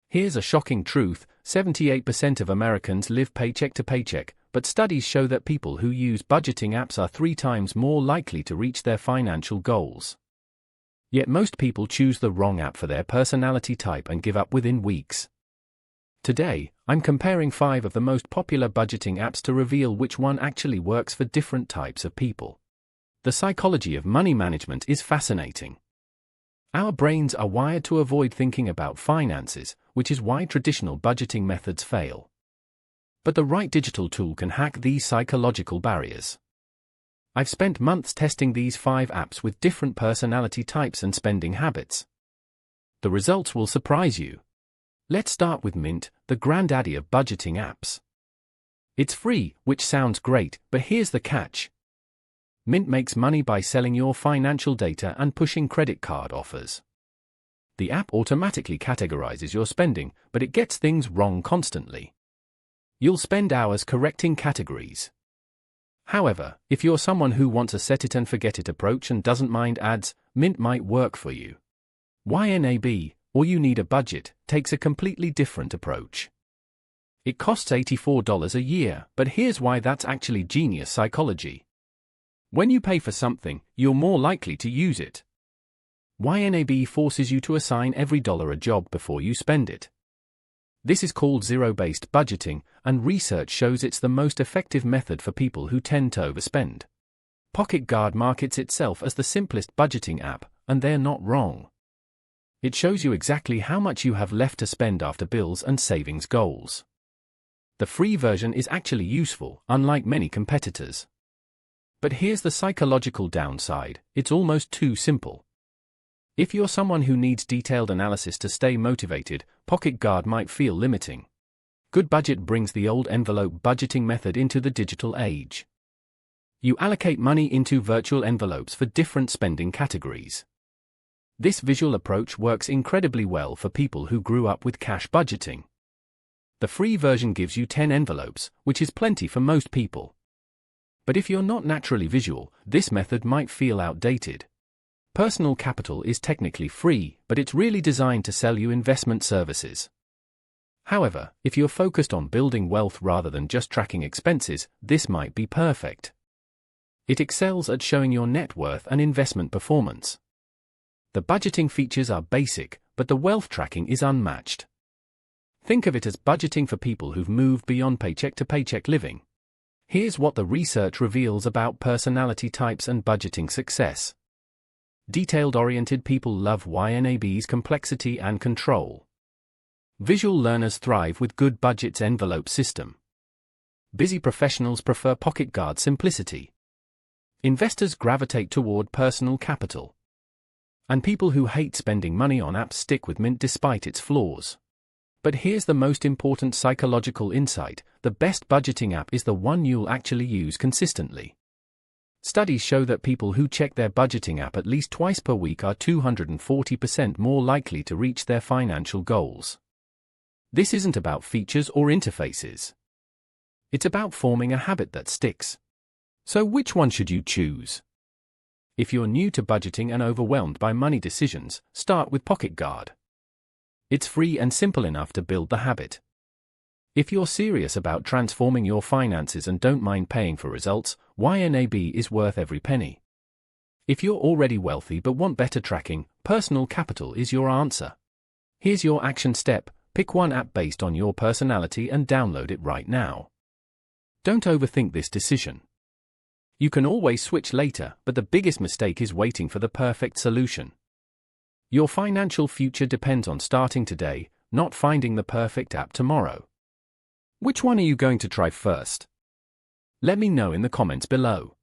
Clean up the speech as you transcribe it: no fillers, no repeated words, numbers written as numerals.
Here's a shocking truth: 78% of Americans live paycheck to paycheck, but studies show that people who use budgeting apps are 3 times more likely to reach their financial goals. Yet most people choose the wrong app for their personality type and give up within weeks. Today, I'm comparing 5 of the most popular budgeting apps to reveal which one actually works for different types of people. The psychology of money management is fascinating. Our brains are wired to avoid thinking about finances, which is why traditional budgeting methods fail. But the right digital tool can hack these psychological barriers. I've spent months testing these 5 apps with different personality types and spending habits. The results will surprise you. Let's start with Mint, the granddaddy of budgeting apps. It's free, which sounds great, but here's the catch. Mint makes money by selling your financial data and pushing credit card offers. The app automatically categorizes your spending, but it gets things wrong constantly. You'll spend hours correcting categories. However, if you're someone who wants a set-it-and-forget-it approach and doesn't mind ads, Mint might work for you. YNAB, or You Need a Budget, takes a completely different approach. It costs $84 a year, but here's why that's actually genius psychology. When you pay for something, you're more likely to use it. YNAB forces you to assign every dollar a job before you spend it. This is called zero-based budgeting, and research shows it's the most effective method for people who tend to overspend. Pocket Guard markets itself as the simplest budgeting app, and they're not wrong. It shows you exactly how much you have left to spend after bills and savings goals. The free version is actually useful, unlike many competitors. But here's the psychological downside: it's almost too simple. If you're someone who needs detailed analysis to stay motivated, Pocket Guard might feel limiting. Good Budget brings the old envelope budgeting method into the digital age. You allocate money into virtual envelopes for different spending categories. This visual approach works incredibly well for people who grew up with cash budgeting. The free version gives you 10 envelopes, which is plenty for most people. But if you're not naturally visual, this method might feel outdated. Personal Capital is technically free, but it's really designed to sell you investment services. However, if you're focused on building wealth rather than just tracking expenses, this might be perfect. It excels at showing your net worth and investment performance. The budgeting features are basic, but the wealth tracking is unmatched. Think of it as budgeting for people who've moved beyond paycheck to paycheck living. Here's what the research reveals about personality types and budgeting success. Detailed-oriented people love YNAB's complexity and control. Visual learners thrive with Good Budget's envelope system. Busy professionals prefer Pocket Guard's simplicity. Investors gravitate toward Personal Capital. And people who hate spending money on apps stick with Mint despite its flaws. But here's the most important psychological insight: the best budgeting app is the one you'll actually use consistently. Studies show that people who check their budgeting app at least twice per week are 240% more likely to reach their financial goals. This isn't about features or interfaces. It's about forming a habit that sticks. So which one should you choose? If you're new to budgeting and overwhelmed by money decisions, start with Pocket Guard. It's free and simple enough to build the habit. If you're serious about transforming your finances and don't mind paying for results, YNAB is worth every penny. If you're already wealthy but want better tracking, Personal Capital is your answer. Here's your action step: pick one app based on your personality and download it right now. Don't overthink this decision. You can always switch later, but the biggest mistake is waiting for the perfect solution. Your financial future depends on starting today, not finding the perfect app tomorrow. Which one are you going to try first? Let me know in the comments below.